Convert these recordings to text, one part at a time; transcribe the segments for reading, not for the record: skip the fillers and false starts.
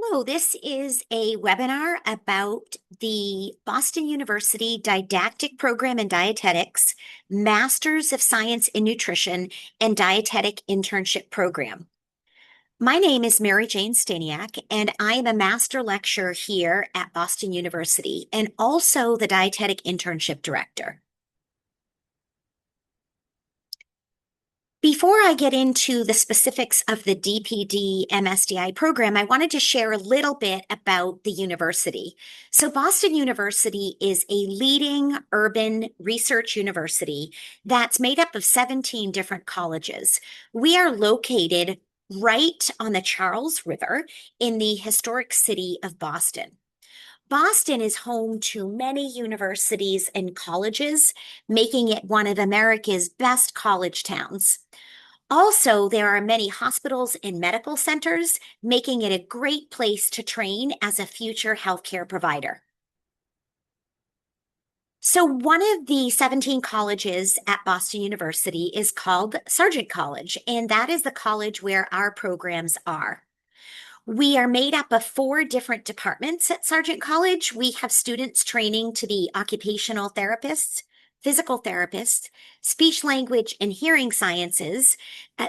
Hello, this is a webinar about the Boston University Didactic Program in Dietetics, Masters of Science in Nutrition, and Dietetic Internship Program. My name is Mary Jane Staniak, and I am a master lecturer here at Boston University and also the Dietetic Internship Director. Before I get into the specifics of the DPD MSDI program, I wanted to share a little bit about the university. So Boston University is a leading urban research university that's made up of 17 different colleges. We are located right on the Charles River in the historic city of Boston. Boston is home to many universities and colleges, making it one of America's best college towns. Also, there are many hospitals and medical centers, making it a great place to train as a future healthcare provider. So one of the 17 colleges at Boston University is called Sargent College, and that is the college where our programs are. We are made up of 4 different departments at Sargent College. We have students training to be occupational therapists, physical therapists, speech, language, and hearing sciences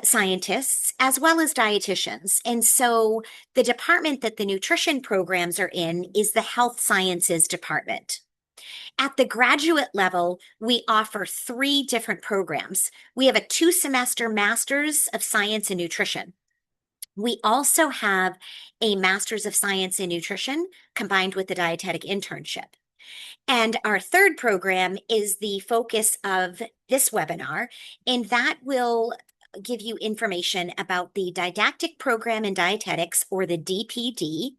scientists, as well as dietitians. And so the department that the nutrition programs are in is the health sciences department. At the graduate level, we offer 3 different programs. We have a 2-semester Master's of Science in Nutrition. We also have a Master's of Science in Nutrition combined with the dietetic internship. And our 3rd program is the focus of this webinar, and that will give you information about the didactic program in dietetics, or the DPD,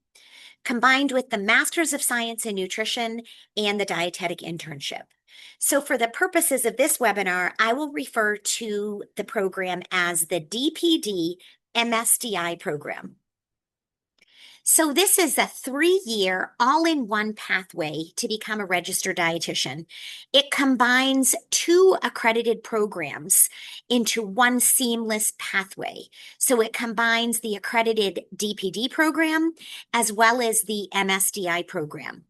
combined with the Masters of Science in Nutrition and the dietetic internship. So for the purposes of this webinar, I will refer to the program as the DPD MSDI program. So this is a 3-year all-in-one pathway to become a registered dietitian. It combines 2 accredited programs into one seamless pathway. So it combines the accredited DPD program as well as the MSDI program.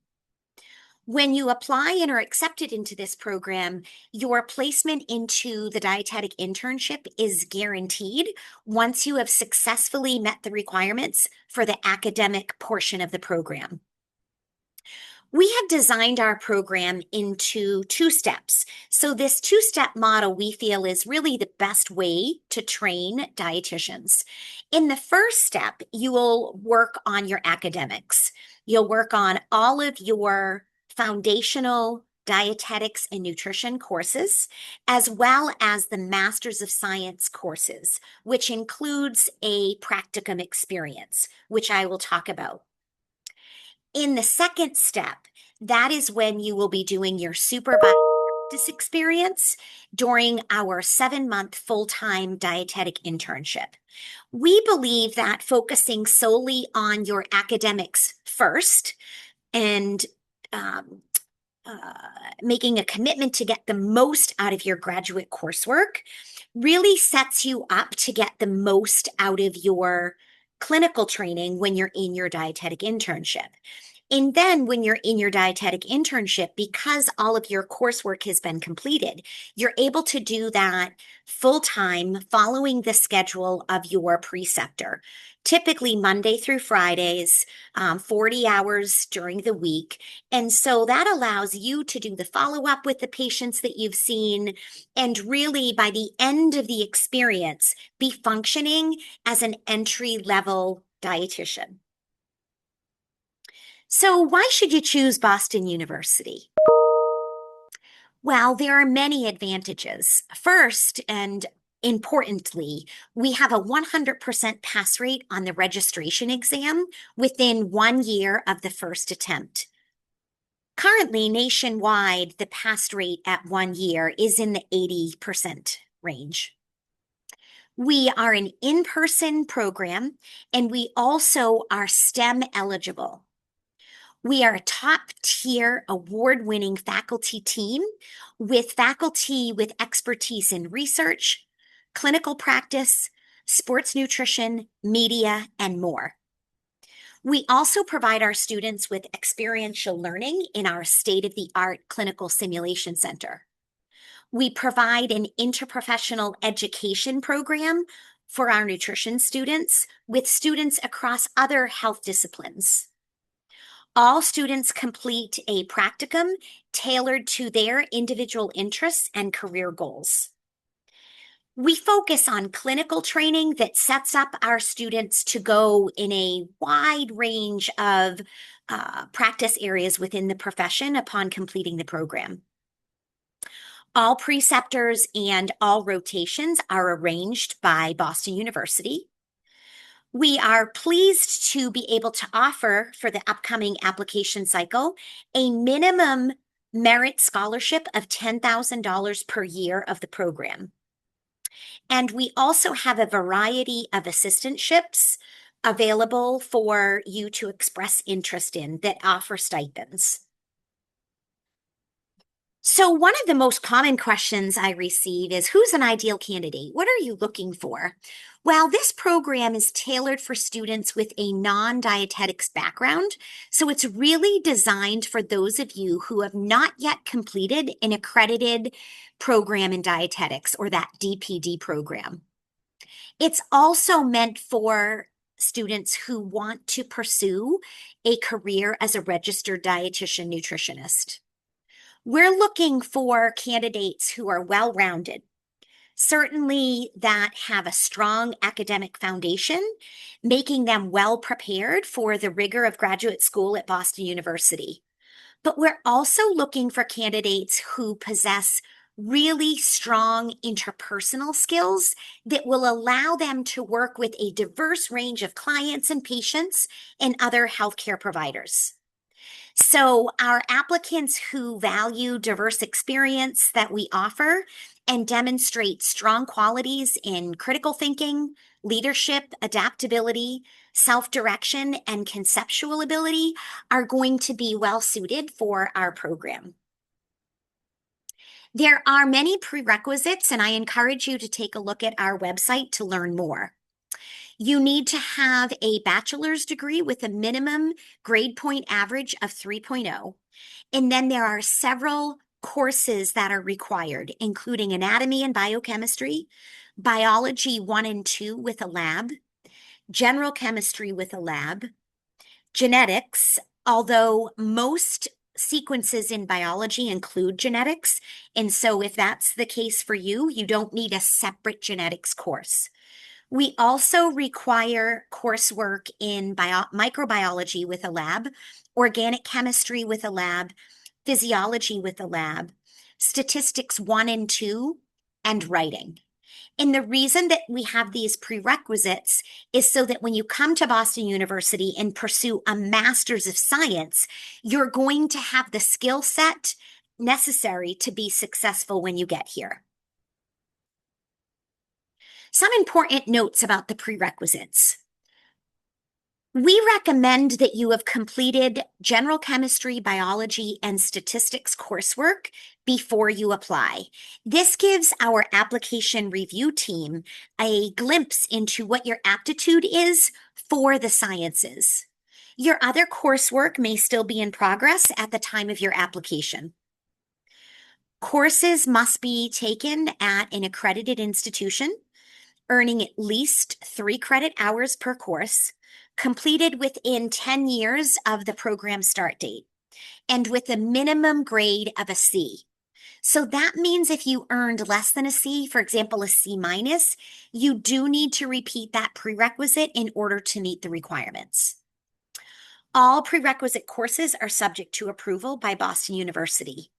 When you apply and are accepted into this program, your placement into the dietetic internship is guaranteed once you have successfully met the requirements for the academic portion of the program. We have designed our program into 2 steps. So this 2-step model we feel is really the best way to train dietitians. In the first step, you will work on your academics. You'll work on all of your foundational dietetics and nutrition courses, as well as the Masters of Science courses, which includes a practicum experience, which I will talk about. In the second step, that is when you will be doing your supervised practice experience during our 7-month full-time dietetic internship. We believe that focusing solely on your academics first and making a commitment to get the most out of your graduate coursework really sets you up to get the most out of your clinical training when you're in your dietetic internship. And then when you're in your dietetic internship, because all of your coursework has been completed, you're able to do that full-time following the schedule of your preceptor, typically Monday through Fridays, 40 hours during the week. And so that allows you to do the follow-up with the patients that you've seen, and really by the end of the experience, be functioning as an entry-level dietitian. So why should you choose Boston University? Well, there are many advantages. First, and importantly, we have a 100% pass rate on the registration exam within 1 year of the first attempt. Currently, nationwide, the pass rate at 1 year is in the 80% range. We are an in-person program, and we also are STEM eligible. We are a top-tier award-winning faculty team with faculty with expertise in research, clinical practice, sports nutrition, media, and more. We also provide our students with experiential learning in our state-of-the-art clinical simulation center. We provide an interprofessional education program for our nutrition students with students across other health disciplines. All students complete a practicum tailored to their individual interests and career goals. We focus on clinical training that sets up our students to go in a wide range of practice areas within the profession upon completing the program. All preceptors and all rotations are arranged by Boston University. We are pleased to be able to offer for the upcoming application cycle a minimum merit scholarship of $10,000 per year of the program. And we also have a variety of assistantships available for you to express interest in that offer stipends. So one of the most common questions I receive is, who's an ideal candidate? What are you looking for? Well, this program is tailored for students with a non-dietetics background, so it's really designed for those of you who have not yet completed an accredited program in dietetics, or that DPD program. It's also meant for students who want to pursue a career as a registered dietitian nutritionist. We're looking for candidates who are well-rounded, certainly that have a strong academic foundation, making them well prepared for the rigor of graduate school at Boston University. But we're also looking for candidates who possess really strong interpersonal skills that will allow them to work with a diverse range of clients and patients and other healthcare providers. So our applicants who value diverse experience that we offer and demonstrate strong qualities in critical thinking, leadership, adaptability, self-direction, and conceptual ability are going to be well suited for our program. There are many prerequisites, and I encourage you to take a look at our website to learn more. You need to have a bachelor's degree with a minimum grade point average of 3.0. And then there are several courses that are required, including anatomy and biochemistry, biology 1 and 2 with a lab, general chemistry with a lab, genetics, although most sequences in biology include genetics. And so if that's the case for you, you don't need a separate genetics course. We also require coursework in microbiology with a lab, organic chemistry with a lab, physiology with a lab, statistics 1 and 2, and writing. And the reason that we have these prerequisites is so that when you come to Boston University and pursue a master's of science, you're going to have the skill set necessary to be successful when you get here. Some important notes about the prerequisites. We recommend that you have completed general chemistry, biology, and statistics coursework before you apply. This gives our application review team a glimpse into what your aptitude is for the sciences. Your other coursework may still be in progress at the time of your application. Courses must be taken at an accredited institution, earning at least 3 credit hours per course, completed within 10 years of the program start date, and with a minimum grade of a C. So that means if you earned less than a C, for example, a C minus, you do need to repeat that prerequisite in order to meet the requirements. All prerequisite courses are subject to approval by Boston University.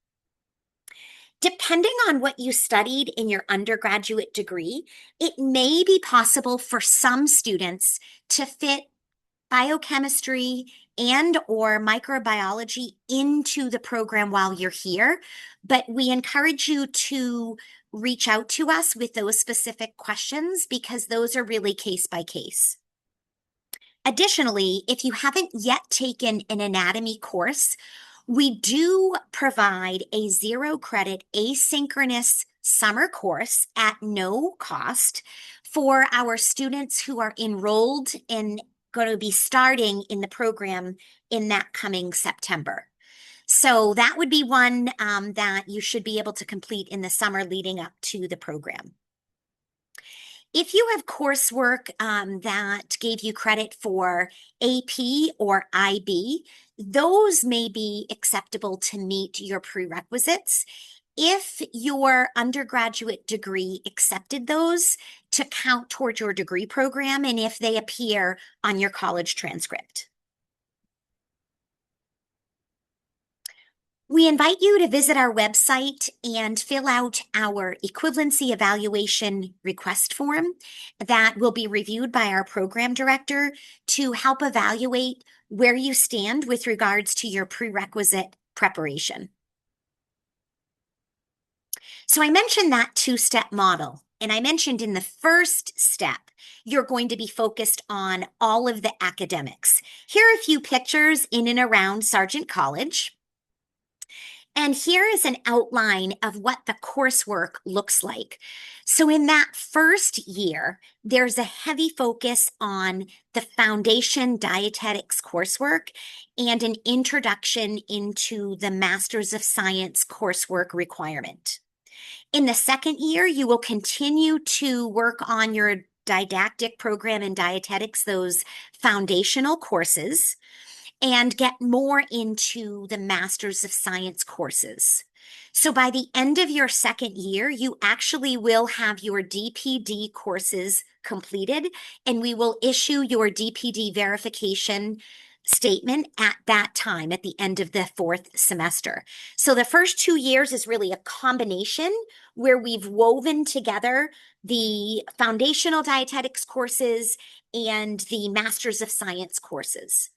Depending on what you studied in your undergraduate degree, it may be possible for some students to fit biochemistry and or microbiology into the program while you're here, but we encourage you to reach out to us with those specific questions because those are really case by case. Additionally, if you haven't yet taken an anatomy course, we do provide a 0 credit asynchronous summer course at no cost for our students who are enrolled in going to be starting in the program in that coming September. So that would be one that you should be able to complete in the summer leading up to the program. If you have coursework that gave you credit for AP or IB, those may be acceptable to meet your prerequisites. If your undergraduate degree accepted those to count towards your degree program and if they appear on your college transcript. We invite you to visit our website and fill out our equivalency evaluation request form that will be reviewed by our program director to help evaluate where you stand with regards to your prerequisite preparation. So I mentioned that two-step model, and I mentioned in the first step, you're going to be focused on all of the academics. Here are a few pictures in and around Sargent College. And here is an outline of what the coursework looks like. So in that first year, there's a heavy focus on the foundation dietetics coursework and an introduction into the Masters of Science coursework requirement. In the second year, you will continue to work on your didactic program in dietetics, those foundational courses, and get more into the Masters of Science courses. So by the end of your second year, you actually will have your DPD courses completed, and we will issue your DPD verification statement at that time, at the end of the fourth semester. So the first 2 years is really a combination where we've woven together the foundational dietetics courses and the Masters of Science courses.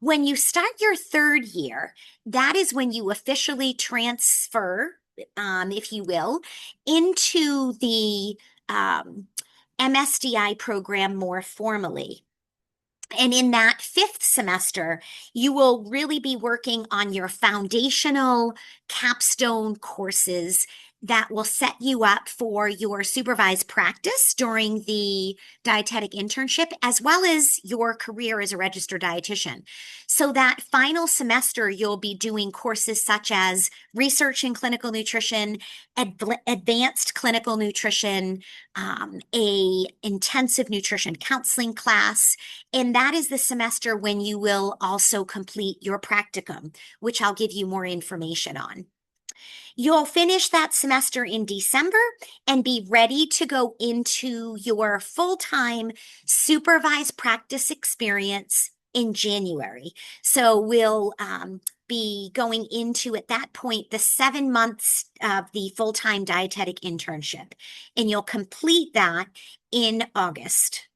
When you start your third year, that is when you officially transfer, if you will, into the MSDI program more formally. And in that fifth semester, you will really be working on your foundational capstone courses that will set you up for your supervised practice during the dietetic internship, as well as your career as a registered dietitian. So that final semester, you'll be doing courses such as research in clinical nutrition, advanced clinical nutrition, a intensive nutrition counseling class, and that is the semester when you will also complete your practicum, which I'll give you more information on. You'll finish that semester in December and be ready to go into your full-time supervised practice experience in January. So we'll be going into, at that point, the 7 months of the full-time dietetic internship, and you'll complete that in August.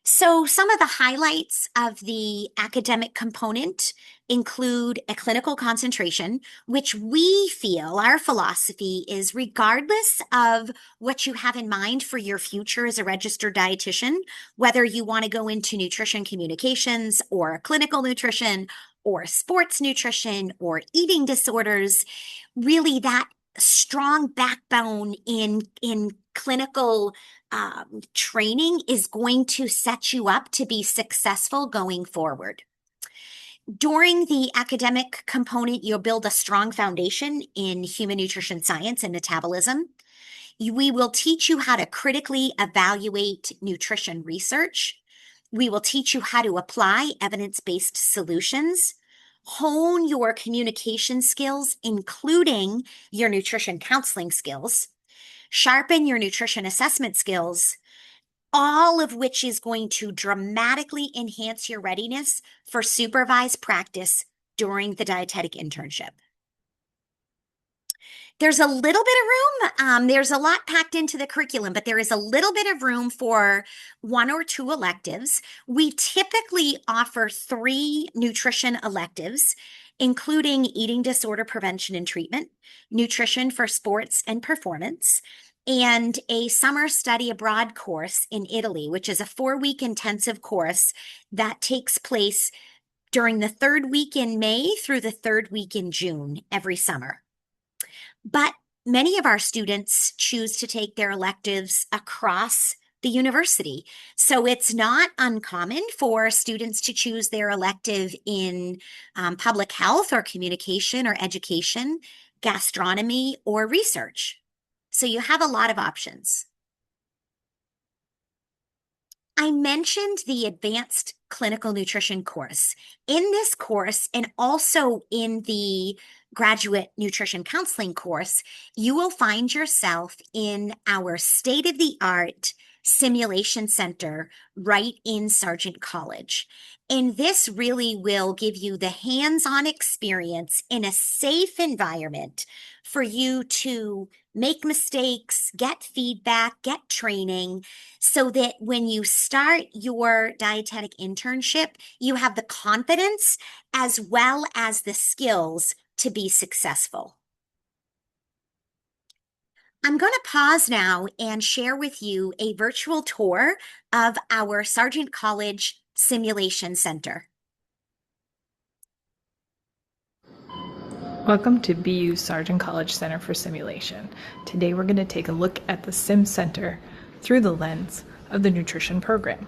So some of the highlights of the academic component include a clinical concentration, which we feel, our philosophy is, regardless of what you have in mind for your future as a registered dietitian, whether you want to go into nutrition communications or clinical nutrition or sports nutrition or eating disorders, really that strong backbone in clinical training is going to set you up to be successful going forward. During the academic component, you'll build a strong foundation in human nutrition science and metabolism. We will teach you how to critically evaluate nutrition research. We will teach you how to apply evidence-based solutions, hone your communication skills, including your nutrition counseling skills, sharpen your nutrition assessment skills, all of which is going to dramatically enhance your readiness for supervised practice during the dietetic internship. There's a little bit of room. There's a lot packed into the curriculum, but there is a little bit of room for 1 or 2 electives. We typically offer 3 nutrition electives, including eating disorder prevention and treatment, nutrition for sports and performance, and a summer study abroad course in Italy, which is a 4-week intensive course that takes place during the 3rd week in May through the 3rd week in June every summer. But many of our students choose to take their electives across the university. So it's not uncommon for students to choose their elective in public health or communication or education, gastronomy, or research. So you have a lot of options. I mentioned the advanced clinical nutrition course. In this course, and also in the graduate nutrition counseling course, you will find yourself in our state of the art simulation center right in Sargent College. And this really will give you the hands on experience in a safe environment for you to make mistakes, get feedback, get training so that when you start your dietetic internship, you have the confidence as well as the skills to be successful. I'm going to pause now and share with you a virtual tour of our Sargent College Simulation Center. Welcome to BU Sargent College Center for Simulation. Today we're going to take a look at the Sim Center through the lens of the nutrition program.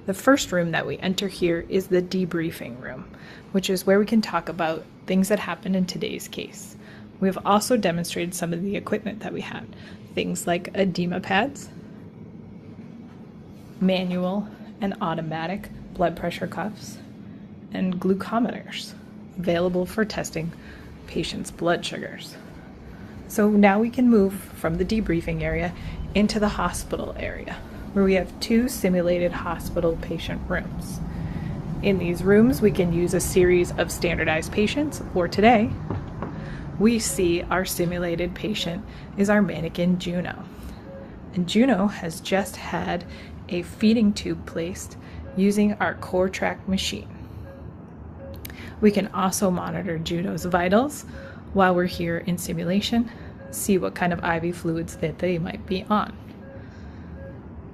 The first room that we enter here is the debriefing room, which is where we can talk about things that happened in today's case. We have also demonstrated some of the equipment that we had, things like edema pads, manual and automatic blood pressure cuffs, and glucometers available for testing patients' blood sugars. So now we can move from the debriefing area into the hospital area, where we have 2 simulated hospital patient rooms. In these rooms, we can use a series of standardized patients, or today, we see our simulated patient is our mannequin Juno. And Juno has just had a feeding tube placed using our CoreTrack machine. We can also monitor Juno's vitals while we're here in simulation, see what kind of IV fluids that they might be on.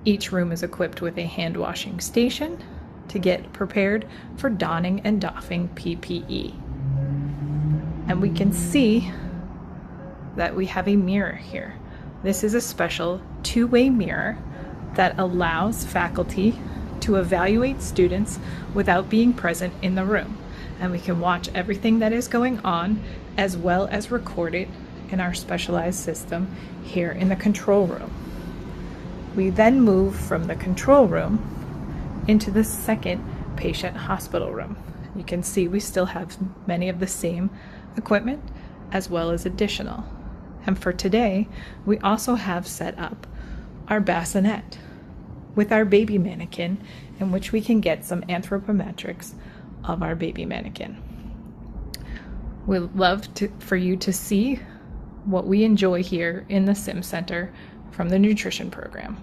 Each room is equipped with a hand washing station to get prepared for donning and doffing PPE. And we can see that we have a mirror here. This is a special 2-way mirror that allows faculty to evaluate students without being present in the room. And we can watch everything that is going on as well as record it in our specialized system here in the control room. We then move from the control room into the second patient hospital room. You can see we still have many of the same equipment as well as additional. And for today, we also have set up our bassinet with our baby mannequin, in which we can get some anthropometrics of our baby mannequin. We'd love for you to see what we enjoy here in the Sim Center from the nutrition program.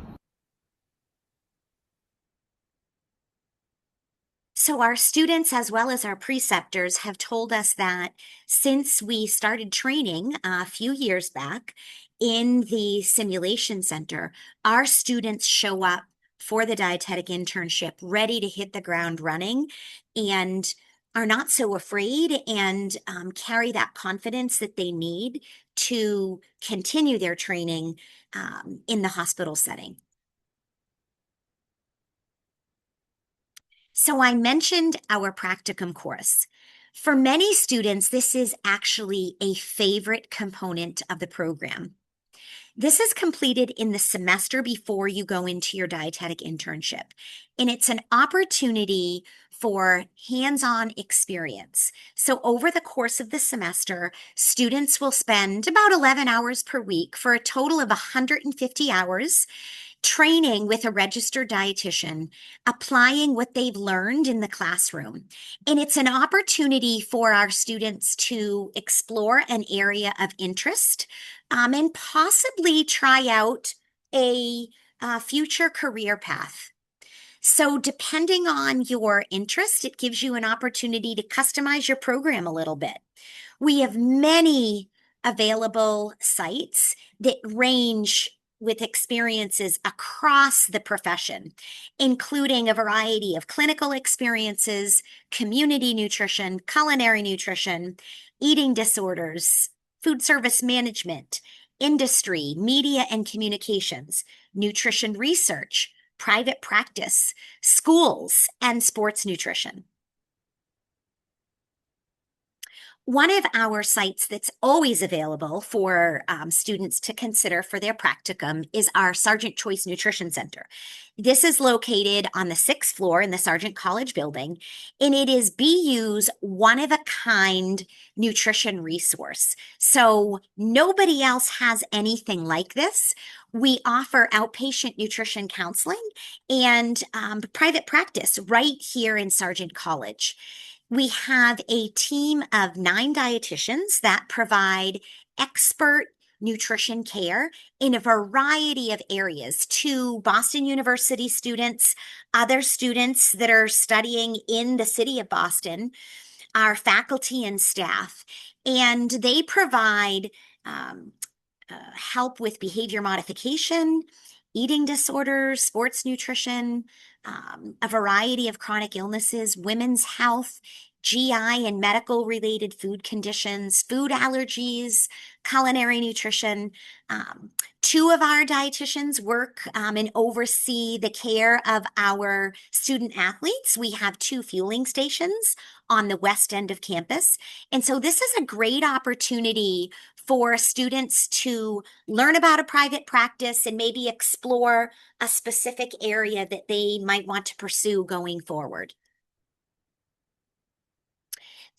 So our students as well as our preceptors have told us that since we started training a few years back in the simulation center, our students show up for the dietetic internship ready to hit the ground running and are not so afraid and carry that confidence that they need to continue their training in the hospital setting. So I mentioned our practicum course. For many students, this is actually a favorite component of the program. This is completed in the semester before you go into your dietetic internship, and it's an opportunity for hands-on experience. So over the course of the semester, students will spend about 11 hours per week for a total of 150 hours training with a registered dietitian, applying what they've learned in the classroom. And it's an opportunity for our students to explore an area of interest and possibly try out a future career path. So depending on your interest, it gives you an opportunity to customize your program a little bit. We have many available sites that range with experiences across the profession, including a variety of clinical experiences, community nutrition, culinary nutrition, eating disorders, food service management, industry, media and communications, nutrition research, private practice, schools, and sports nutrition. One of our sites that's always available for students to consider for their practicum is our Sargent Choice Nutrition Center. This is located on the 6th floor in the Sargent College building, and it is BU's one-of-a-kind nutrition resource. So nobody else has anything like this. We offer outpatient nutrition counseling and private practice right here in Sargent College. We have a team of 9 dietitians that provide expert nutrition care in a variety of areas to Boston University students, other students that are studying in the city of Boston, our faculty and staff, and they provide um, help with behavior modification, eating disorders, sports nutrition, a variety of chronic illnesses, women's health, GI and medical related food conditions, food allergies, culinary nutrition. Um, Two of our dietitians work and oversee the care of our student athletes. We have 2 fueling stations on the west end of campus. And so this is a great opportunity for students to learn about a private practice and maybe explore a specific area that they might want to pursue going forward.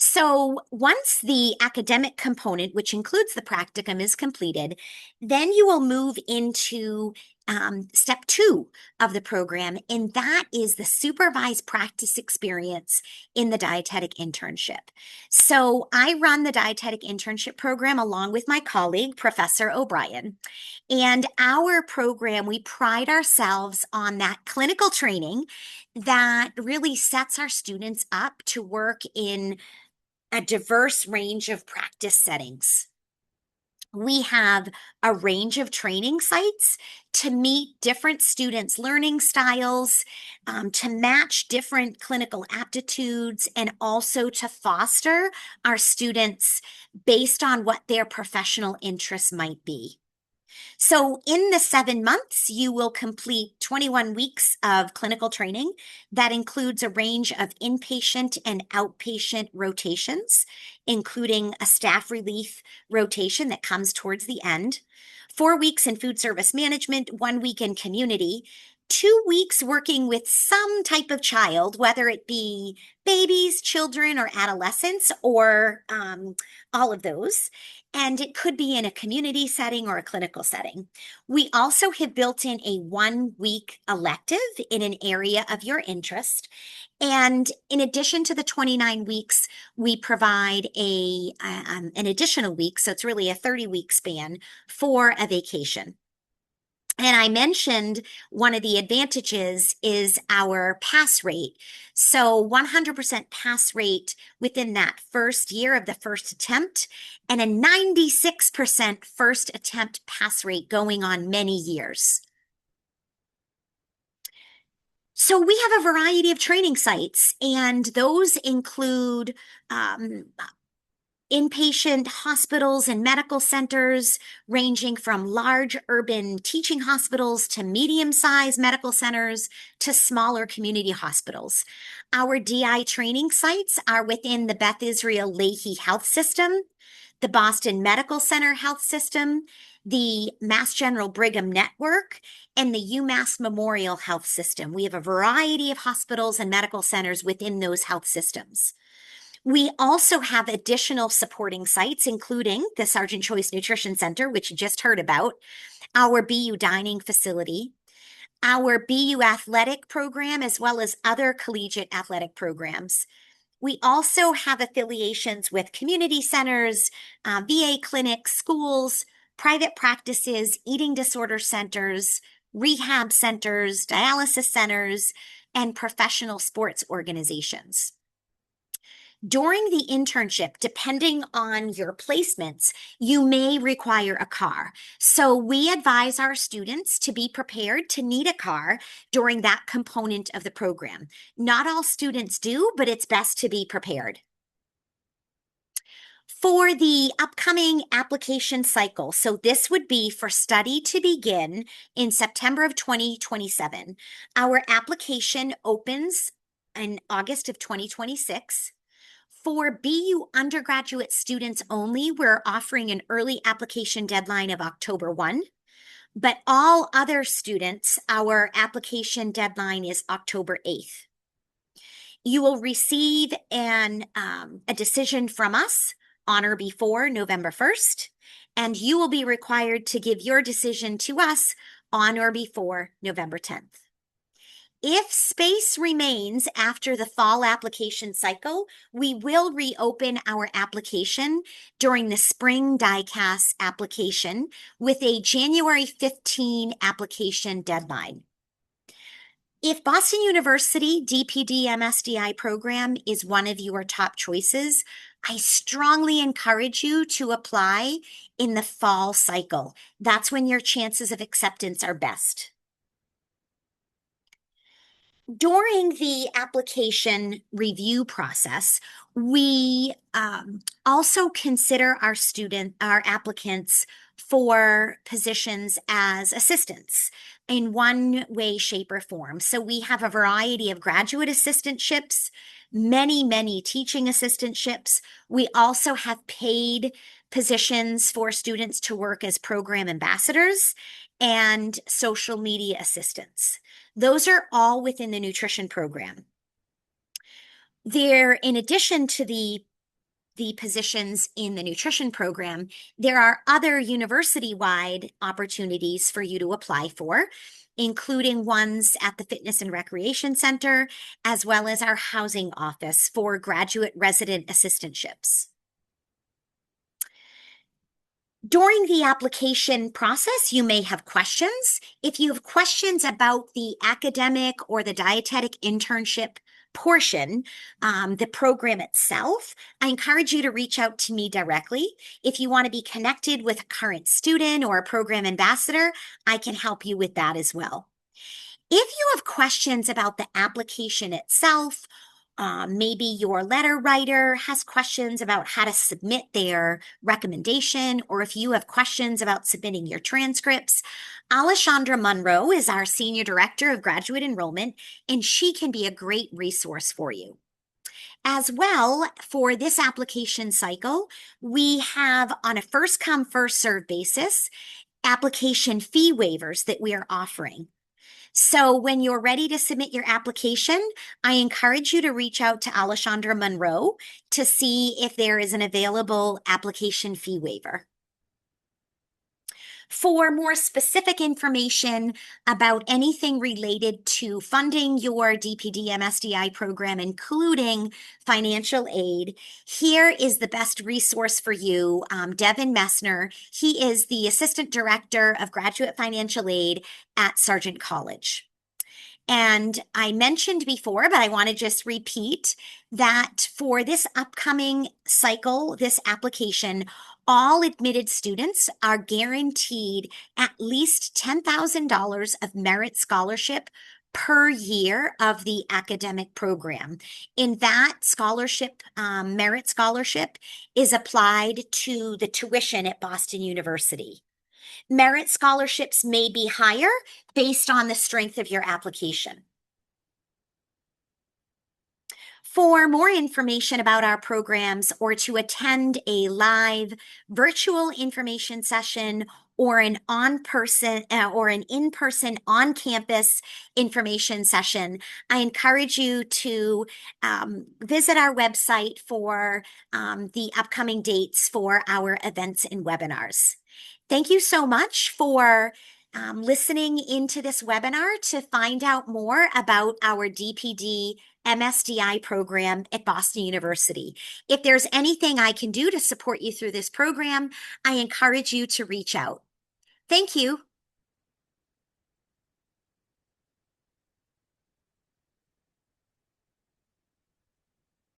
So once the academic component, which includes the practicum, is completed, then you will move into step 2 of the program, and that is the supervised practice experience in the dietetic internship. So I run the dietetic internship program along with my colleague, Professor O'Brien. And our program, we pride ourselves on that clinical training that really sets our students up to work in a diverse range of practice settings. We have a range of training sites to meet different students' learning styles, to match different clinical aptitudes, and also to foster our students based on what their professional interests might be. So, in the 7 months, you will complete 21 weeks of clinical training. That includes a range of inpatient and outpatient rotations, including a staff relief rotation that comes towards the end, 4 weeks in food service management, 1 week in community, 2 weeks working with some type of child, whether it be babies, children, or adolescents, or all of those. And it could be in a community setting or a clinical setting. We also have built in a 1 week elective in an area of your interest. And in addition to the 29 weeks, we provide an additional week. So it's really a 30-week span for a vacation. And I mentioned one of the advantages is our pass rate. So 100% pass rate within that first year of the first attempt, and a 96% first attempt pass rate going on many years. So we have a variety of training sites, and those include inpatient hospitals and medical centers, ranging from large urban teaching hospitals to medium-sized medical centers to smaller community hospitals. Our DI training sites are within the Beth Israel Lahey Health System, the Boston Medical Center Health System, the Mass General Brigham Network, and the UMass Memorial Health System. We have a variety of hospitals and medical centers within those health systems. We also have additional supporting sites, including the Sargent Choice Nutrition Center, which you just heard about, our BU dining facility, our BU athletic program, as well as other collegiate athletic programs. We also have affiliations with community centers, VA clinics, schools, private practices, eating disorder centers, rehab centers, dialysis centers, and professional sports organizations. During the internship, depending on your placements, you may require a car. So we advise our students to be prepared to need a car during that component of the program. Not all students do, but it's best to be prepared. For the upcoming application cycle, so this would be for study to begin in September of 2027. Our application opens in August of 2026. For BU undergraduate students only, we're offering an early application deadline of October 1. But all other students, our application deadline is October 8th. You will receive a decision from us on or before November 1st, and you will be required to give your decision to us on or before November 10th. If space remains after the fall application cycle, we will reopen our application during the spring DICAS application with a January 15 application deadline. If Boston University DPD MSDI program is one of your top choices, I strongly encourage you to apply in the fall cycle. That's when your chances of acceptance are best. During the application review process, we also consider our applicants for positions as assistants in one way, shape, or form. So we have a variety of graduate assistantships, many teaching assistantships. We also have paid positions for students to work as program ambassadors and social media assistants. Those are all within the nutrition program. In addition to the positions in the nutrition program, there are other university-wide opportunities for you to apply for, including ones at the Fitness and Recreation Center, as well as our housing office for graduate resident assistantships. During the application process, you may have questions. If you have questions about the academic or the dietetic internship portion, the program itself, I encourage you to reach out to me directly. If you want to be connected with a current student or a program ambassador, I can help you with that as well. If you have questions about the application itself, maybe your letter writer has questions about how to submit their recommendation, or if you have questions about submitting your transcripts, Aleshandra Monroe is our Senior Director of Graduate Enrollment, and she can be a great resource for you. As well, for this application cycle, we have on a first come, first served basis, application fee waivers that we are offering. So when you're ready to submit your application, I encourage you to reach out to Aleshandra Monroe to see if there is an available application fee waiver. For more specific information about anything related to funding your DPD MSDI program, including financial aid, here is the best resource for you, Devin Messner. He is the Assistant Director of Graduate Financial Aid at Sargent College. And I mentioned before, but I want to just repeat that for this upcoming cycle, this application, all admitted students are guaranteed at least $10,000 of merit scholarship per year of the academic program. In that scholarship, merit scholarship is applied to the tuition at Boston University. Merit scholarships may be higher based on the strength of your application. For more information about our programs or to attend a live virtual information session or an in-person on-campus information session, I encourage you to visit our website for the upcoming dates for our events and webinars. Thank you so much for listening into this webinar to find out more about our DPD MSDI program at Boston University. If there's anything I can do to support you through this program, I encourage you to reach out. Thank you.